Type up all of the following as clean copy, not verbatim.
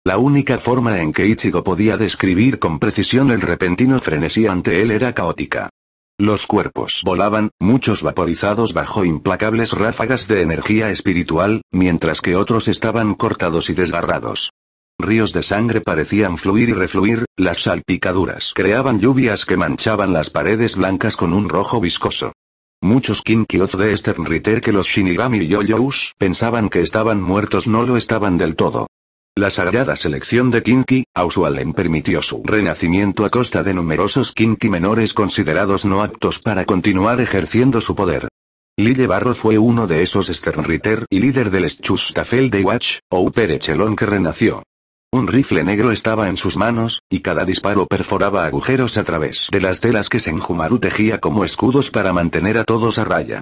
La única forma en que Ichigo podía describir con precisión el repentino frenesí ante él era caótica. Los cuerpos volaban, muchos vaporizados bajo implacables ráfagas de energía espiritual, mientras que otros estaban cortados y desgarrados. Ríos de sangre parecían fluir y refluir, las salpicaduras creaban lluvias que manchaban las paredes blancas con un rojo viscoso. Muchos Kinkyōz de Stern Ritter que los Shinigami Yoyous pensaban que estaban muertos no lo estaban del todo. La sagrada selección de Kinky, Ausualen permitió su renacimiento a costa de numerosos Kinky menores considerados no aptos para continuar ejerciendo su poder. Lille Barro fue uno de esos Sternritter y líder del Schustafelde Watch, o Upper Echelon que renació. Un rifle negro estaba en sus manos, y cada disparo perforaba agujeros a través de las telas que Senjumaru tejía como escudos para mantener a todos a raya.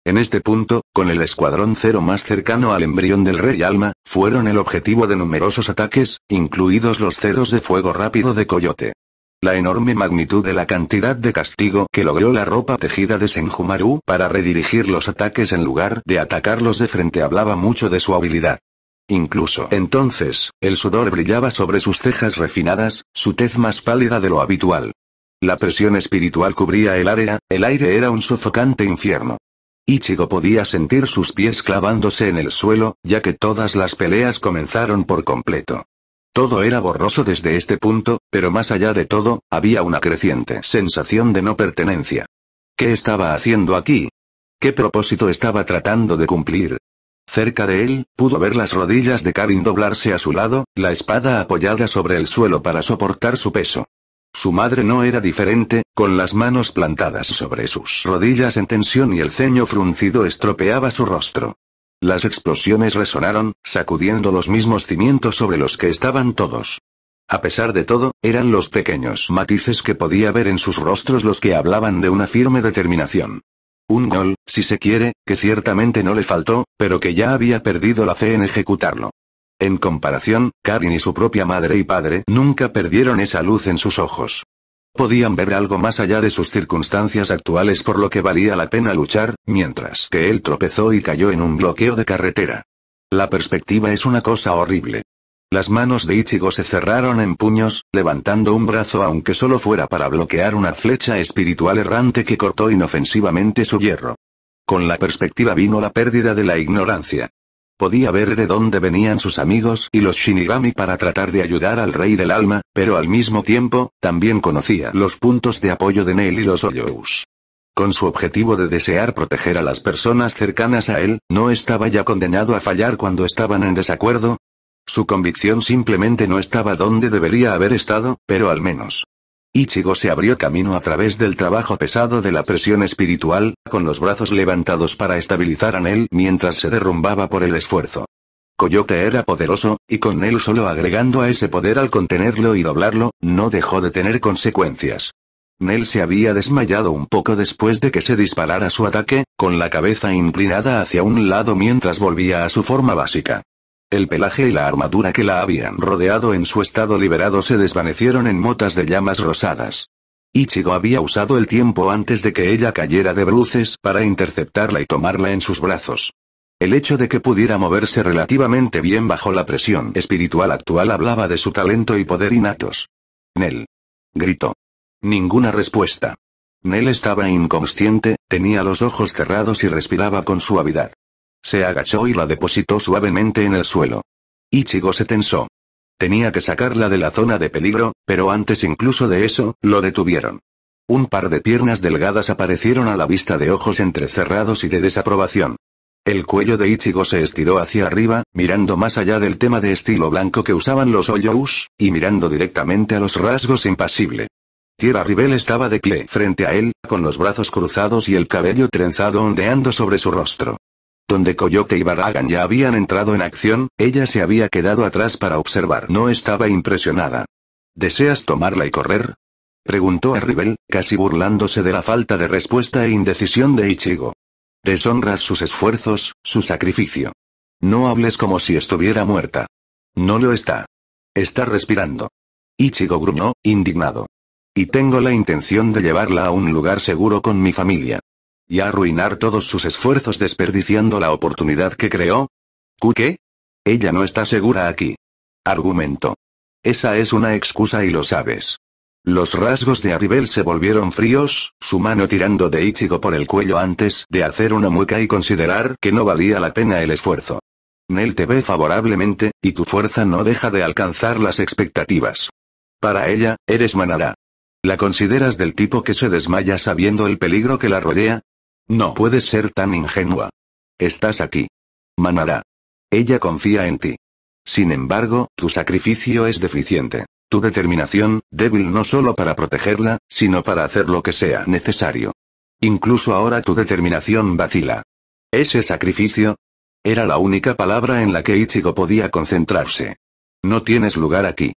En este punto, con el escuadrón cero más cercano al embrión del Rey Alma, fueron el objetivo de numerosos ataques, incluidos los ceros de fuego rápido de Coyote. La enorme magnitud de la cantidad de castigo que logró la ropa tejida de Senjumaru para redirigir los ataques en lugar de atacarlos de frente hablaba mucho de su habilidad. Incluso entonces, el sudor brillaba sobre sus cejas refinadas, su tez más pálida de lo habitual. La presión espiritual cubría el aire era un sofocante infierno. Ichigo podía sentir sus pies clavándose en el suelo, ya que todas las peleas comenzaron por completo. Todo era borroso desde este punto, pero más allá de todo, había una creciente sensación de no pertenencia. ¿Qué estaba haciendo aquí? ¿Qué propósito estaba tratando de cumplir? Cerca de él, pudo ver las rodillas de Karin doblarse a su lado, la espada apoyada sobre el suelo para soportar su peso. Su madre no era diferente, con las manos plantadas sobre sus rodillas en tensión y el ceño fruncido estropeaba su rostro. Las explosiones resonaron, sacudiendo los mismos cimientos sobre los que estaban todos. A pesar de todo, eran los pequeños matices que podía ver en sus rostros los que hablaban de una firme determinación. Un gol, si se quiere, que ciertamente no le faltó, pero que ya había perdido la fe en ejecutarlo. En comparación, Karin y su propia madre y padre nunca perdieron esa luz en sus ojos. Podían ver algo más allá de sus circunstancias actuales por lo que valía la pena luchar, mientras que él tropezó y cayó en un bloqueo de carretera. La perspectiva es una cosa horrible. Las manos de Ichigo se cerraron en puños, levantando un brazo aunque solo fuera para bloquear una flecha espiritual errante que cortó inofensivamente su hierro. Con la perspectiva vino la pérdida de la ignorancia. Podía ver de dónde venían sus amigos y los Shinigami para tratar de ayudar al Rey del Alma, pero al mismo tiempo, también conocía los puntos de apoyo de Neil y los Hoyous. Con su objetivo de desear proteger a las personas cercanas a él, ¿no estaba ya condenado a fallar cuando estaban en desacuerdo? Su convicción simplemente no estaba donde debería haber estado, pero al menos. Ichigo se abrió camino a través del trabajo pesado de la presión espiritual, con los brazos levantados para estabilizar a Nel mientras se derrumbaba por el esfuerzo. Coyote era poderoso, y con Nel solo agregando a ese poder al contenerlo y doblarlo, no dejó de tener consecuencias. Nel se había desmayado un poco después de que se disparara su ataque, con la cabeza inclinada hacia un lado mientras volvía a su forma básica. El pelaje y la armadura que la habían rodeado en su estado liberado se desvanecieron en motas de llamas rosadas. Ichigo había usado el tiempo antes de que ella cayera de bruces para interceptarla y tomarla en sus brazos. El hecho de que pudiera moverse relativamente bien bajo la presión espiritual actual hablaba de su talento y poder innatos. Nel. Gritó. Ninguna respuesta. Nel estaba inconsciente, tenía los ojos cerrados y respiraba con suavidad. Se agachó y la depositó suavemente en el suelo. Ichigo se tensó. Tenía que sacarla de la zona de peligro, pero antes incluso de eso, lo detuvieron. Un par de piernas delgadas aparecieron a la vista de ojos entrecerrados y de desaprobación. El cuello de Ichigo se estiró hacia arriba, mirando más allá del tema de estilo blanco que usaban los Hoyous, y mirando directamente a los rasgos impasible. Tierra Rivel estaba de pie frente a él, con los brazos cruzados y el cabello trenzado ondeando sobre su rostro. Donde Coyote y Baragan ya habían entrado en acción, ella se había quedado atrás para observar. No estaba impresionada. ¿Deseas tomarla y correr?, preguntó a Rivel, casi burlándose de la falta de respuesta e indecisión de Ichigo. Deshonras sus esfuerzos, su sacrificio. No hables como si estuviera muerta. No lo está. Está respirando. Ichigo gruñó, indignado. Y tengo la intención de llevarla a un lugar seguro con mi familia. ¿Y arruinar todos sus esfuerzos desperdiciando la oportunidad que creó? ¿Qué? Ella no está segura aquí. argumentó. Esa es una excusa y lo sabes. Los rasgos de Aribel se volvieron fríos, su mano tirando de Ichigo por el cuello antes de hacer una mueca y considerar que no valía la pena el esfuerzo. Nel te ve favorablemente, y tu fuerza no deja de alcanzar las expectativas. Para ella, eres Manara. ¿La consideras del tipo que se desmaya sabiendo el peligro que la rodea? No puedes ser tan ingenua. Estás aquí. Manara. Ella confía en ti. Sin embargo, tu sacrificio es deficiente. Tu determinación, débil no solo para protegerla, sino para hacer lo que sea necesario. Incluso ahora tu determinación vacila. ¿Ese sacrificio? Era la única palabra en la que Ichigo podía concentrarse. No tienes lugar aquí.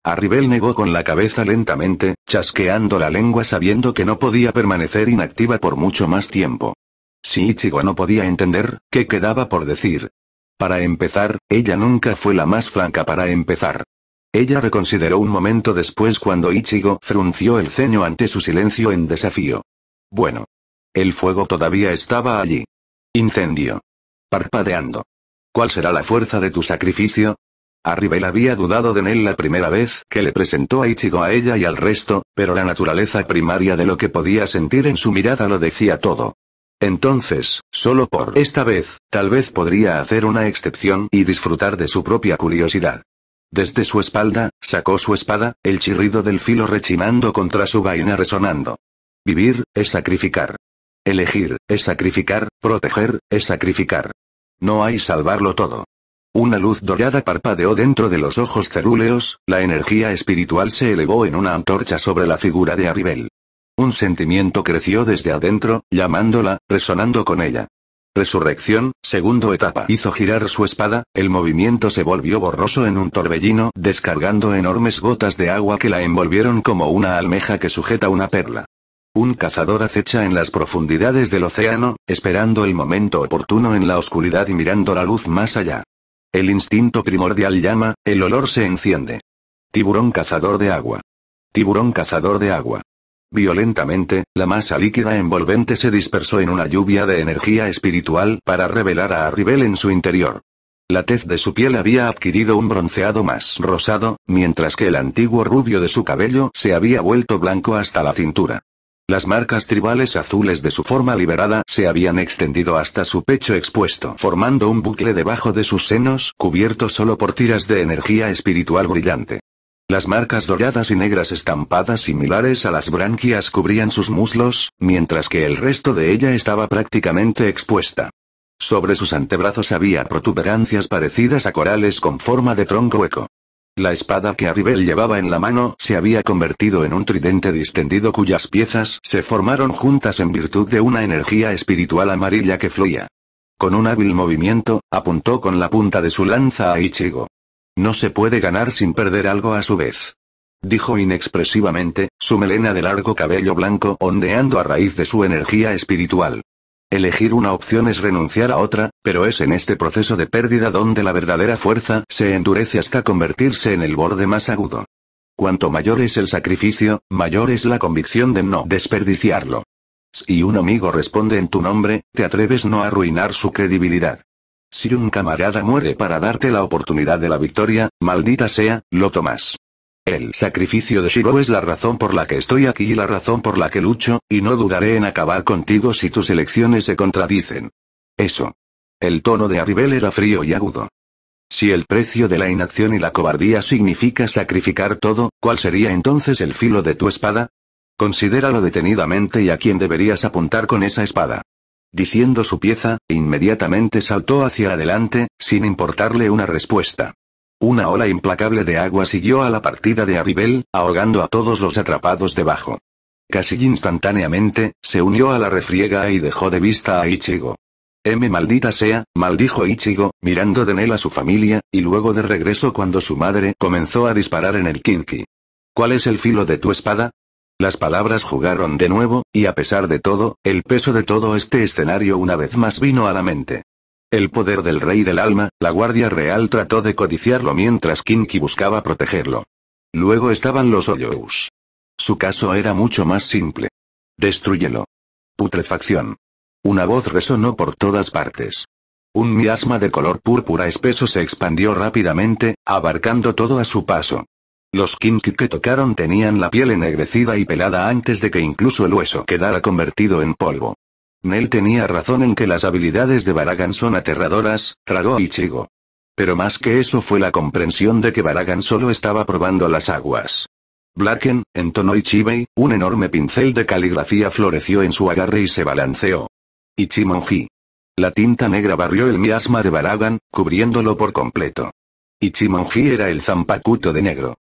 Aribel negó con la cabeza lentamente, chasqueando la lengua sabiendo que no podía permanecer inactiva por mucho más tiempo. Si Ichigo no podía entender, ¿qué quedaba por decir? Para empezar, ella nunca fue la más franca para empezar. Ella reconsideró un momento después cuando Ichigo frunció el ceño ante su silencio en desafío. Bueno. El fuego todavía estaba allí. Incendio. Parpadeando. ¿Cuál será la fuerza de tu sacrificio? Aribel había dudado de Nel la primera vez que le presentó a Ichigo a ella y al resto, pero la naturaleza primaria de lo que podía sentir en su mirada lo decía todo. Entonces, solo por esta vez, tal vez podría hacer una excepción y disfrutar de su propia curiosidad. Desde su espalda, sacó su espada, el chirrido del filo rechinando contra su vaina resonando. Vivir, es sacrificar. Elegir, es sacrificar, proteger, es sacrificar. No hay salvarlo todo. Una luz dorada parpadeó dentro de los ojos cerúleos, la energía espiritual se elevó en una antorcha sobre la figura de Aribel. Un sentimiento creció desde adentro, llamándola, resonando con ella. Resurrección, segunda etapa. Hizo girar su espada, el movimiento se volvió borroso en un torbellino, descargando enormes gotas de agua que la envolvieron como una almeja que sujeta una perla. Un cazador acecha en las profundidades del océano, esperando el momento oportuno en la oscuridad y mirando la luz más allá. El instinto primordial llama, el olor se enciende. Tiburón cazador de agua. Tiburón cazador de agua. Violentamente, la masa líquida envolvente se dispersó en una lluvia de energía espiritual para revelar a Aribel en su interior. La tez de su piel había adquirido un bronceado más rosado, mientras que el antiguo rubio de su cabello se había vuelto blanco hasta la cintura. Las marcas tribales azules de su forma liberada se habían extendido hasta su pecho expuesto, formando un bucle debajo de sus senos, cubierto solo por tiras de energía espiritual brillante. Las marcas doradas y negras estampadas similares a las branquias cubrían sus muslos, mientras que el resto de ella estaba prácticamente expuesta. Sobre sus antebrazos había protuberancias parecidas a corales con forma de tronco hueco. La espada que Aribel llevaba en la mano se había convertido en un tridente distendido cuyas piezas se formaron juntas en virtud de una energía espiritual amarilla que fluía. Con un hábil movimiento, apuntó con la punta de su lanza a Ichigo. No se puede ganar sin perder algo a su vez. Dijo inexpresivamente, su melena de largo cabello blanco ondeando a raíz de su energía espiritual. Elegir una opción es renunciar a otra, pero es en este proceso de pérdida donde la verdadera fuerza se endurece hasta convertirse en el borde más agudo. Cuanto mayor es el sacrificio, mayor es la convicción de no desperdiciarlo. Si un amigo responde en tu nombre, te atreves no a arruinar su credibilidad. Si un camarada muere para darte la oportunidad de la victoria, maldita sea, lo tomas. El sacrificio de Shiro es la razón por la que estoy aquí y la razón por la que lucho, y no dudaré en acabar contigo si tus elecciones se contradicen. Eso. El tono de Aribel era frío y agudo. Si el precio de la inacción y la cobardía significa sacrificar todo, ¿cuál sería entonces el filo de tu espada? Considéralo detenidamente y a quién deberías apuntar con esa espada. Diciendo su pieza, inmediatamente saltó hacia adelante, sin importarle una respuesta. Una ola implacable de agua siguió a la partida de Aribel, ahogando a todos los atrapados debajo. Casi instantáneamente, se unió a la refriega y dejó de vista a Ichigo. Maldita sea, maldijo Ichigo, mirando de Nel a su familia, y luego de regreso cuando su madre comenzó a disparar en el Kinki. ¿Cuál es el filo de tu espada? Las palabras jugaron de nuevo, y a pesar de todo, el peso de todo este escenario una vez más vino a la mente. El poder del rey del alma, la guardia real trató de codiciarlo mientras Kinki buscaba protegerlo. Luego estaban los Oyous. Su caso era mucho más simple. Destrúyelo. Putrefacción. Una voz resonó por todas partes. Un miasma de color púrpura espeso se expandió rápidamente, abarcando todo a su paso. Los Kinki que tocaron tenían la piel ennegrecida y pelada antes de que incluso el hueso quedara convertido en polvo. Nell tenía razón en que las habilidades de Baragan son aterradoras, tragó Ichigo. Pero más que eso fue la comprensión de que Baragan solo estaba probando las aguas. Blacken, entonó Ichibei, un enorme pincel de caligrafía floreció en su agarre y se balanceó. Ichimonji. La tinta negra barrió el miasma de Baragan, cubriéndolo por completo. Ichimonji era el Zanpakuto de negro.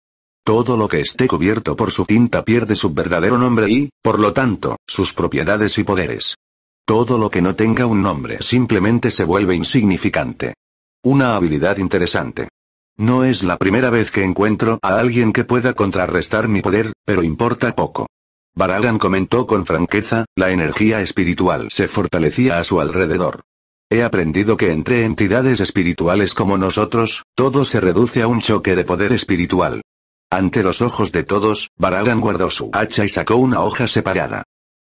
Todo lo que esté cubierto por su tinta pierde su verdadero nombre y, por lo tanto, sus propiedades y poderes. Todo lo que no tenga un nombre simplemente se vuelve insignificante. Una habilidad interesante. No es la primera vez que encuentro a alguien que pueda contrarrestar mi poder, pero importa poco. Baragan comentó con franqueza, la energía espiritual se fortalecía a su alrededor. He aprendido que entre entidades espirituales como nosotros, todo se reduce a un choque de poder espiritual. Ante los ojos de todos, Baragan guardó su hacha y sacó una hoja separada.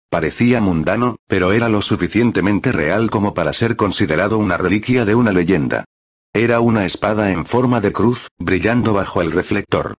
Parecía mundano, pero era lo suficientemente real como para ser considerado una reliquia de una leyenda. Era una espada en forma de cruz, brillando bajo el reflector.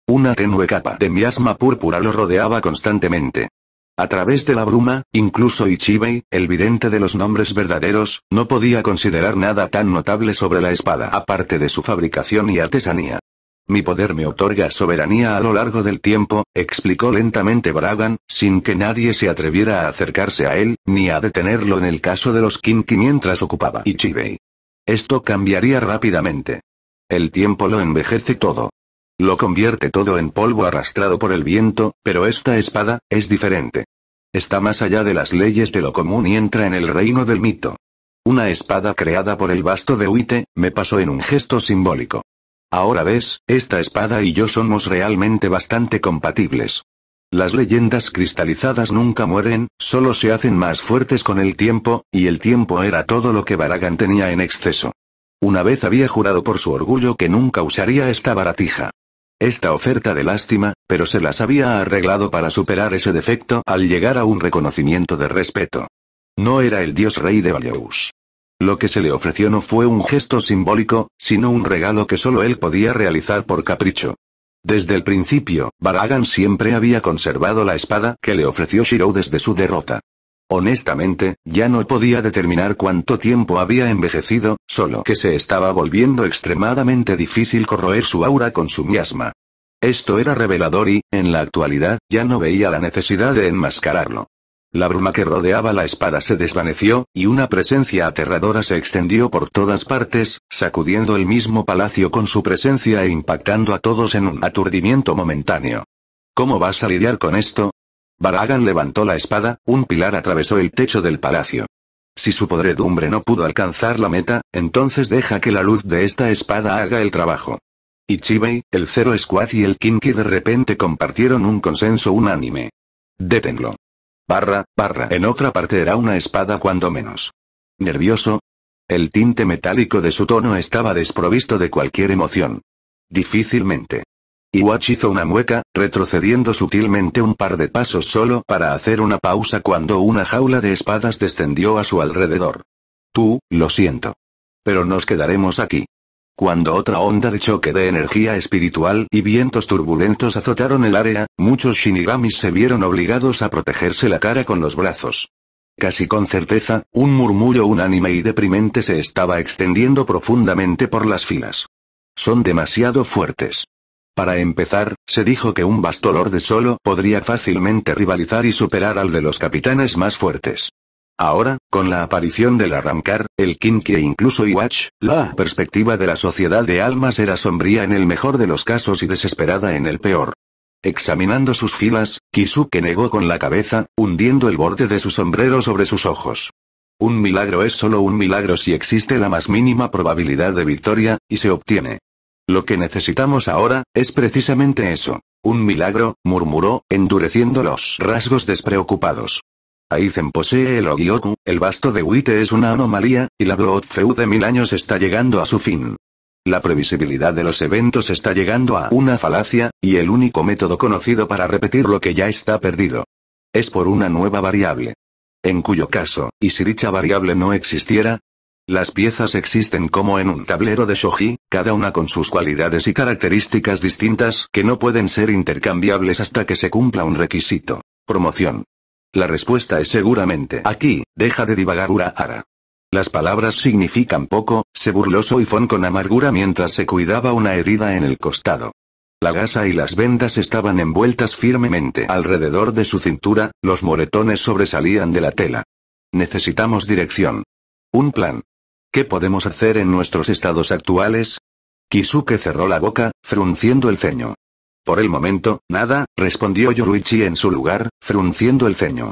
Una tenue capa de miasma púrpura lo rodeaba constantemente. A través de la bruma, incluso Ichibei, el vidente de los nombres verdaderos, no podía considerar nada tan notable sobre la espada aparte de su fabricación y artesanía. Mi poder me otorga soberanía a lo largo del tiempo, explicó lentamente Baragan, sin que nadie se atreviera a acercarse a él, ni a detenerlo en el caso de los Kinki mientras ocupaba Ichibei. Esto cambiaría rápidamente. El tiempo lo envejece todo. Lo convierte todo en polvo arrastrado por el viento, pero esta espada, es diferente. Está más allá de las leyes de lo común y entra en el reino del mito. Una espada creada por el basto de Uite, me pasó en un gesto simbólico. Ahora ves, esta espada y yo somos realmente bastante compatibles. Las leyendas cristalizadas nunca mueren, solo se hacen más fuertes con el tiempo, y el tiempo era todo lo que Baragan tenía en exceso. Una vez había jurado por su orgullo que nunca usaría esta baratija. Esta oferta de lástima, pero se las había arreglado para superar ese defecto al llegar a un reconocimiento de respeto. No era el dios rey de Olyous. Lo que se le ofreció no fue un gesto simbólico, sino un regalo que solo él podía realizar por capricho. Desde el principio, Baragan siempre había conservado la espada que le ofreció Shirou desde su derrota. Honestamente, ya no podía determinar cuánto tiempo había envejecido, solo que se estaba volviendo extremadamente difícil corroer su aura con su miasma. Esto era revelador y, en la actualidad, ya no veía la necesidad de enmascararlo. La bruma que rodeaba la espada se desvaneció, y una presencia aterradora se extendió por todas partes, sacudiendo el mismo palacio con su presencia e impactando a todos en un aturdimiento momentáneo. ¿Cómo vas a lidiar con esto? Baragan levantó la espada, un pilar atravesó el techo del palacio. Si su podredumbre no pudo alcanzar la meta, entonces deja que la luz de esta espada haga el trabajo. Ichibei, el Zero Squad y el Kinki de repente compartieron un consenso unánime. Deténlo. En otra parte era una espada cuando menos. ¿Nervioso? El tinte metálico de su tono estaba desprovisto de cualquier emoción. Difícilmente. Iwatch hizo una mueca, retrocediendo sutilmente un par de pasos solo para hacer una pausa cuando una jaula de espadas descendió a su alrededor. Tú, lo siento. Pero nos quedaremos aquí. Cuando otra onda de choque de energía espiritual y vientos turbulentos azotaron el área, muchos shinigamis se vieron obligados a protegerse la cara con los brazos. Casi con certeza, un murmullo unánime y deprimente se estaba extendiendo profundamente por las filas. Son demasiado fuertes. Para empezar, se dijo que un Bastolorde solo podría fácilmente rivalizar y superar al de los capitanes más fuertes. Ahora, con la aparición del Arrancar, el Kinki e incluso Iwatch, la perspectiva de la sociedad de almas era sombría en el mejor de los casos y desesperada en el peor. Examinando sus filas, Kisuke negó con la cabeza, hundiendo el borde de su sombrero sobre sus ojos. Un milagro es solo un milagro si existe la más mínima probabilidad de victoria, y se obtiene. Lo que necesitamos ahora, es precisamente eso. Un milagro, murmuró, endureciendo los rasgos despreocupados. Aizen posee el Ogyoku, el basto de Uite es una anomalía, y la Blood Feud de 1000 años está llegando a su fin. La previsibilidad de los eventos está llegando a una falacia, y el único método conocido para repetir lo que ya está perdido. Es por una nueva variable. En cuyo caso, ¿y si dicha variable no existiera? Las piezas existen como en un tablero de shogi, cada una con sus cualidades y características distintas que no pueden ser intercambiables hasta que se cumpla un requisito. Promoción. La respuesta es seguramente aquí, deja de divagar Urahara. Las palabras significan poco, se burló Soifón con amargura mientras se cuidaba una herida en el costado. La gasa y las vendas estaban envueltas firmemente alrededor de su cintura, los moretones sobresalían de la tela. Necesitamos dirección. Un plan. ¿Qué podemos hacer en nuestros estados actuales? Kisuke cerró la boca, frunciendo el ceño. Por el momento, nada, respondió Yoruichi en su lugar, frunciendo el ceño.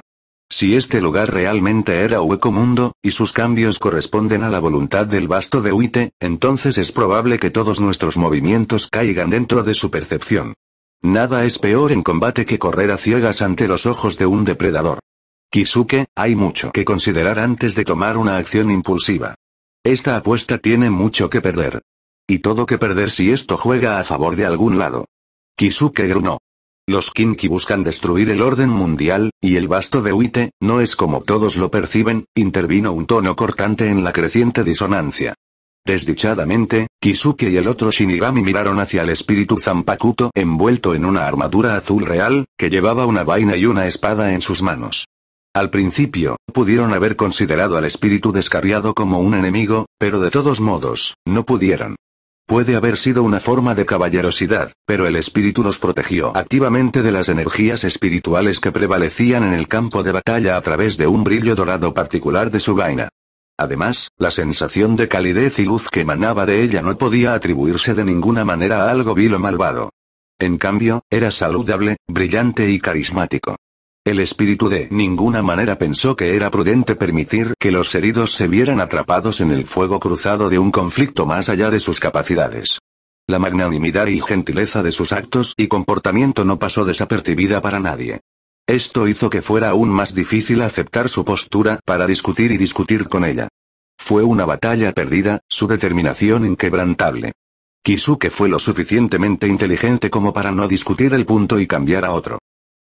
Si este lugar realmente era Hueco Mundo, y sus cambios corresponden a la voluntad del basto de Uite, entonces es probable que todos nuestros movimientos caigan dentro de su percepción. Nada es peor en combate que correr a ciegas ante los ojos de un depredador. Kisuke, hay mucho que considerar antes de tomar una acción impulsiva. Esta apuesta tiene mucho que perder. Y todo que perder si esto juega a favor de algún lado. Kisuke gruñó. Los Kinki buscan destruir el orden mundial, y el basto de Uite, no es como todos lo perciben, intervino un tono cortante en la creciente disonancia. Desdichadamente, Kisuke y el otro Shinigami miraron hacia el espíritu Zanpakuto envuelto en una armadura azul real, que llevaba una vaina y una espada en sus manos. Al principio, pudieron haber considerado al espíritu descarriado como un enemigo, pero de todos modos, no pudieron. Puede haber sido una forma de caballerosidad, pero el espíritu los protegió activamente de las energías espirituales que prevalecían en el campo de batalla a través de un brillo dorado particular de su vaina. Además, la sensación de calidez y luz que emanaba de ella no podía atribuirse de ninguna manera a algo vil o malvado. En cambio, era saludable, brillante y carismático. El espíritu de ninguna manera pensó que era prudente permitir que los heridos se vieran atrapados en el fuego cruzado de un conflicto más allá de sus capacidades. La magnanimidad y gentileza de sus actos y comportamiento no pasó desapercibida para nadie. Esto hizo que fuera aún más difícil aceptar su postura para discutir y discutir con ella. Fue una batalla perdida, su determinación inquebrantable. Kisuke fue lo suficientemente inteligente como para no discutir el punto y cambiar a otro.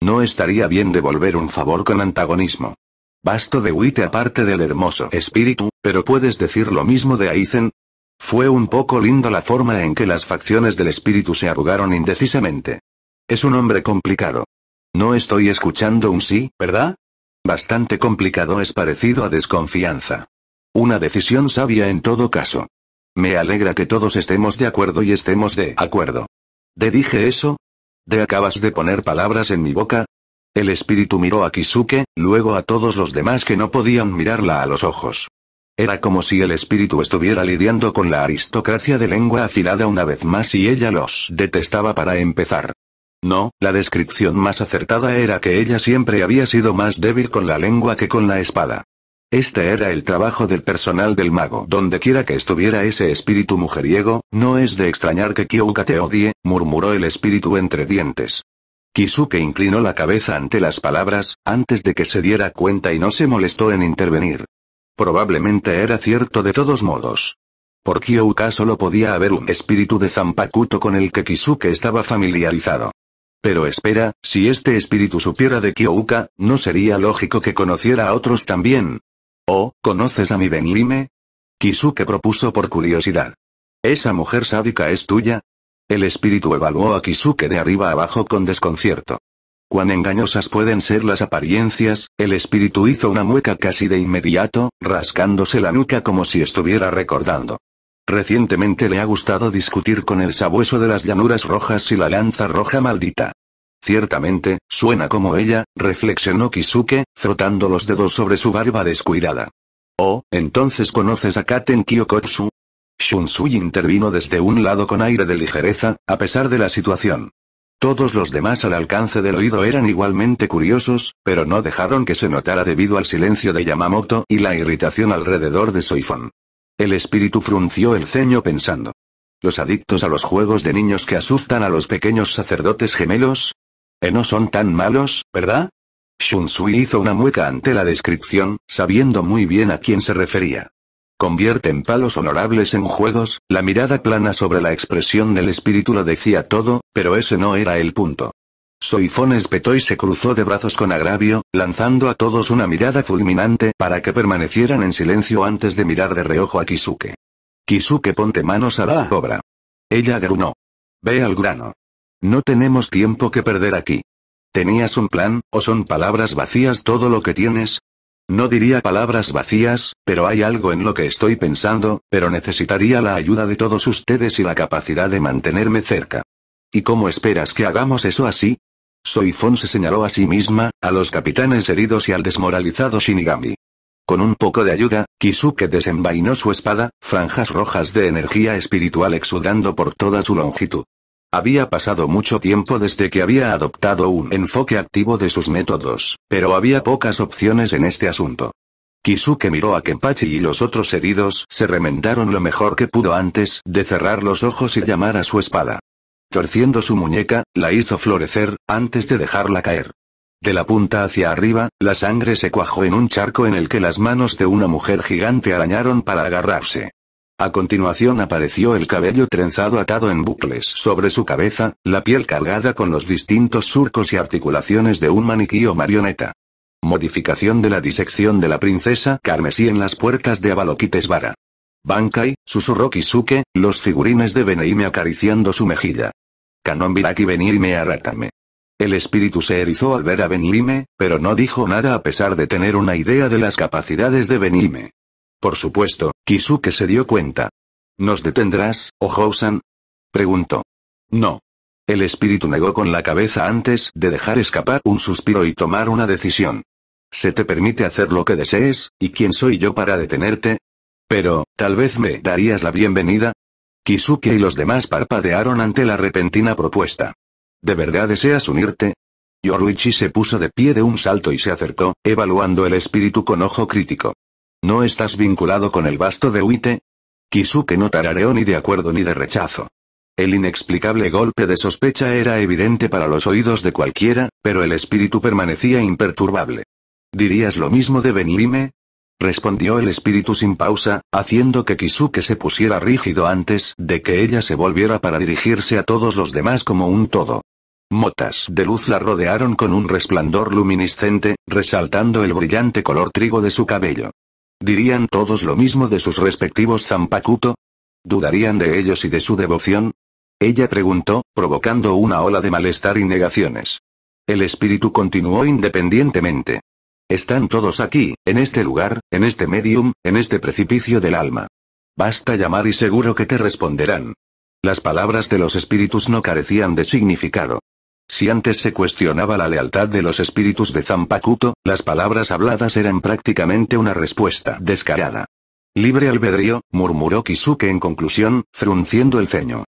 No estaría bien devolver un favor con antagonismo. Basto de Uite aparte del hermoso espíritu, pero ¿puedes decir lo mismo de Aizen? Fue un poco lindo la forma en que las facciones del espíritu se arrugaron indecisamente. Es un hombre complicado. No estoy escuchando un sí, ¿verdad? Bastante complicado es parecido a desconfianza. Una decisión sabia en todo caso. Me alegra que todos estemos de acuerdo y estemos de acuerdo. ¿Te dije eso? ¿Te acabas de poner palabras en mi boca? El espíritu miró a Kisuke, luego a todos los demás que no podían mirarla a los ojos. Era como si el espíritu estuviera lidiando con la aristocracia de lengua afilada una vez más y ella los detestaba para empezar. No, la descripción más acertada era que ella siempre había sido más débil con la lengua que con la espada. Este era el trabajo del personal del mago. Donde quiera que estuviera ese espíritu mujeriego, no es de extrañar que Kyouka te odie, murmuró el espíritu entre dientes. Kisuke inclinó la cabeza ante las palabras, antes de que se diera cuenta y no se molestó en intervenir. Probablemente era cierto de todos modos. Por Kyouka solo podía haber un espíritu de Zanpakuto con el que Kisuke estaba familiarizado. Pero espera, si este espíritu supiera de Kyouka, ¿no sería lógico que conociera a otros también? ¿Oh, conoces a mi Benihime? Kisuke propuso por curiosidad. ¿Esa mujer sádica es tuya? El espíritu evaluó a Kisuke de arriba abajo con desconcierto. Cuán engañosas pueden ser las apariencias, el espíritu hizo una mueca casi de inmediato, rascándose la nuca como si estuviera recordando. Recientemente le ha gustado discutir con el sabueso de las llanuras rojas y la lanza roja maldita. Ciertamente, suena como ella, reflexionó Kisuke, frotando los dedos sobre su barba descuidada. Oh, entonces conoces a Katen Kyokotsu. Shunsui intervino desde un lado con aire de ligereza, a pesar de la situación. Todos los demás al alcance del oído eran igualmente curiosos, pero no dejaron que se notara debido al silencio de Yamamoto y la irritación alrededor de Soifón. El espíritu frunció el ceño pensando. ¿Los adictos a los juegos de niños que asustan a los pequeños sacerdotes gemelos? No son tan malos, ¿verdad? Shunsui hizo una mueca ante la descripción, sabiendo muy bien a quién se refería. Convierten palos honorables en juegos, la mirada plana sobre la expresión del espíritu lo decía todo, pero ese no era el punto. Soifón espetó y se cruzó de brazos con agravio, lanzando a todos una mirada fulminante para que permanecieran en silencio antes de mirar de reojo a Kisuke. Kisuke, ponte manos a la obra. Ella gruñó. Ve al grano. No tenemos tiempo que perder aquí. ¿Tenías un plan, o son palabras vacías todo lo que tienes? No diría palabras vacías, pero hay algo en lo que estoy pensando, pero necesitaría la ayuda de todos ustedes y la capacidad de mantenerme cerca. ¿Y cómo esperas que hagamos eso así? Soifón se señaló a sí misma, a los capitanes heridos y al desmoralizado Shinigami. Con un poco de ayuda, Kisuke desenvainó su espada, franjas rojas de energía espiritual exudando por toda su longitud. Había pasado mucho tiempo desde que había adoptado un enfoque activo de sus métodos, pero había pocas opciones en este asunto. Kisuke miró a Kenpachi y los otros heridos se remendaron lo mejor que pudo antes de cerrar los ojos y llamar a su espada. Torciendo su muñeca, la hizo florecer, antes de dejarla caer. De la punta hacia arriba, la sangre se cuajó en un charco en el que las manos de una mujer gigante arañaron para agarrarse. A continuación apareció el cabello trenzado atado en bucles sobre su cabeza, la piel cargada con los distintos surcos y articulaciones de un maniquí o marioneta. Modificación de la disección de la princesa carmesí en las puertas de Avalokitesvara. Bankai, susurró Kisuke, los figurines de Beneime acariciando su mejilla. Kanonbiraki Beneime Aratame. El espíritu se erizó al ver a Beneime, pero no dijo nada a pesar de tener una idea de las capacidades de Beneime. Por supuesto, Kisuke se dio cuenta. ¿Nos detendrás, Ohou-san? Preguntó. No. El espíritu negó con la cabeza antes de dejar escapar un suspiro y tomar una decisión. Se te permite hacer lo que desees, ¿y quién soy yo para detenerte? Pero, ¿tal vez me darías la bienvenida? Kisuke y los demás parpadearon ante la repentina propuesta. ¿De verdad deseas unirte? Yoruichi se puso de pie de un salto y se acercó, evaluando el espíritu con ojo crítico. ¿No estás vinculado con el basto de Uite? Kisuke no tarareó ni de acuerdo ni de rechazo. El inexplicable golpe de sospecha era evidente para los oídos de cualquiera, pero el espíritu permanecía imperturbable. ¿Dirías lo mismo de Beneime? Respondió el espíritu sin pausa, haciendo que Kisuke se pusiera rígido antes de que ella se volviera para dirigirse a todos los demás como un todo. Motas de luz la rodearon con un resplandor luminiscente, resaltando el brillante color trigo de su cabello. ¿Dirían todos lo mismo de sus respectivos Zanpakuto? ¿Dudarían de ellos y de su devoción? Ella preguntó, provocando una ola de malestar y negaciones. El espíritu continuó independientemente. Están todos aquí, en este lugar, en este medium, en este precipicio del alma. Basta llamar y seguro que te responderán. Las palabras de los espíritus no carecían de significado. Si antes se cuestionaba la lealtad de los espíritus de Zanpakuto, las palabras habladas eran prácticamente una respuesta descarada. Libre albedrío, murmuró Kisuke en conclusión, frunciendo el ceño.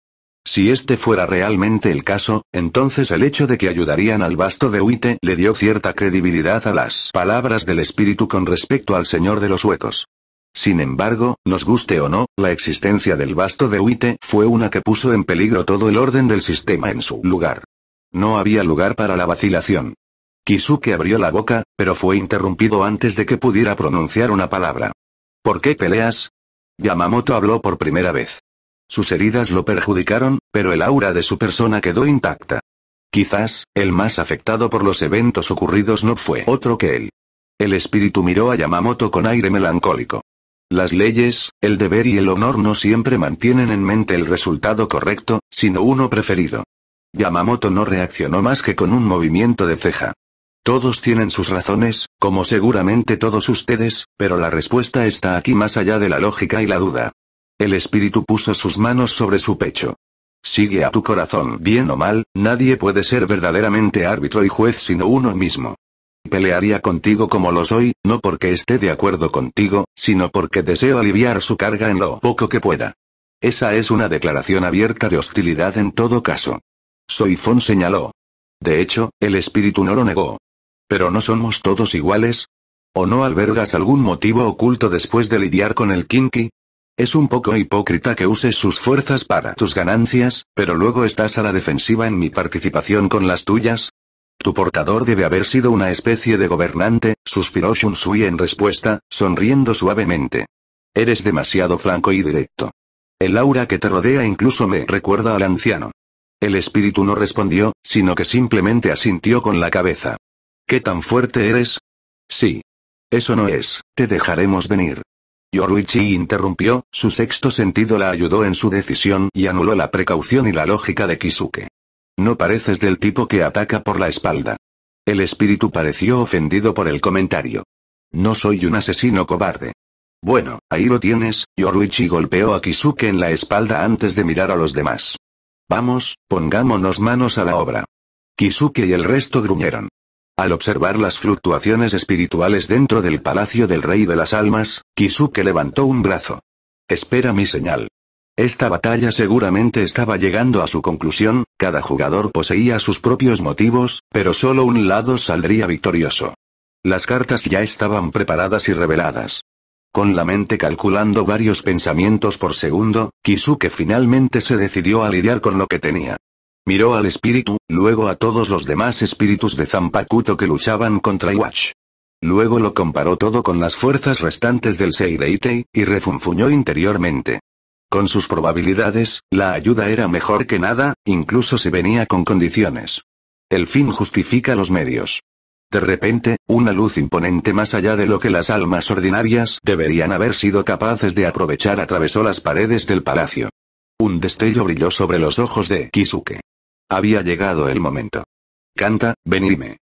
Si este fuera realmente el caso, entonces el hecho de que ayudarían al basto de Uite le dio cierta credibilidad a las palabras del espíritu con respecto al señor de los huecos. Sin embargo, nos guste o no, la existencia del basto de Uite fue una que puso en peligro todo el orden del sistema en su lugar. No había lugar para la vacilación. Kisuke abrió la boca, pero fue interrumpido antes de que pudiera pronunciar una palabra. ¿Por qué peleas? Yamamoto habló por primera vez. Sus heridas lo perjudicaron, pero el aura de su persona quedó intacta. Quizás, el más afectado por los eventos ocurridos no fue otro que él. El espíritu miró a Yamamoto con aire melancólico. Las leyes, el deber y el honor no siempre mantienen en mente el resultado correcto, sino uno preferido. Yamamoto no reaccionó más que con un movimiento de ceja. Todos tienen sus razones, como seguramente todos ustedes, pero la respuesta está aquí más allá de la lógica y la duda. El espíritu puso sus manos sobre su pecho. Sigue a tu corazón, bien o mal, nadie puede ser verdaderamente árbitro y juez sino uno mismo. Pelearía contigo como lo soy, no porque esté de acuerdo contigo, sino porque deseo aliviar su carga en lo poco que pueda. Esa es una declaración abierta de hostilidad en todo caso. Soifón señaló. De hecho, el espíritu no lo negó. ¿Pero no somos todos iguales? ¿O no albergas algún motivo oculto después de lidiar con el Kinki? Es un poco hipócrita que uses sus fuerzas para tus ganancias, pero luego estás a la defensiva en mi participación con las tuyas. Tu portador debe haber sido una especie de gobernante, suspiró Shunsui en respuesta, sonriendo suavemente. Eres demasiado franco y directo. El aura que te rodea incluso me recuerda al anciano. El espíritu no respondió, sino que simplemente asintió con la cabeza. ¿Qué tan fuerte eres? Sí. Eso no es, te dejaremos venir. Yoruichi interrumpió, su sexto sentido la ayudó en su decisión y anuló la precaución y la lógica de Kisuke. No pareces del tipo que ataca por la espalda. El espíritu pareció ofendido por el comentario. No soy un asesino cobarde. Bueno, ahí lo tienes, Yoruichi golpeó a Kisuke en la espalda antes de mirar a los demás. Vamos, pongámonos manos a la obra. Kisuke y el resto gruñeron. Al observar las fluctuaciones espirituales dentro del palacio del Rey de las Almas, Kisuke levantó un brazo. Espera mi señal. Esta batalla seguramente estaba llegando a su conclusión, cada jugador poseía sus propios motivos, pero solo un lado saldría victorioso. Las cartas ya estaban preparadas y reveladas. Con la mente calculando varios pensamientos por segundo, Kisuke finalmente se decidió a lidiar con lo que tenía. Miró al espíritu, luego a todos los demás espíritus de Zanpakuto que luchaban contra Iwatch. Luego lo comparó todo con las fuerzas restantes del Seireitei, y refunfuñó interiormente. Con sus probabilidades, la ayuda era mejor que nada, incluso si venía con condiciones. El fin justifica los medios. De repente, una luz imponente más allá de lo que las almas ordinarias deberían haber sido capaces de aprovechar atravesó las paredes del palacio. Un destello brilló sobre los ojos de Kisuke. Había llegado el momento. Canta, ven y dime.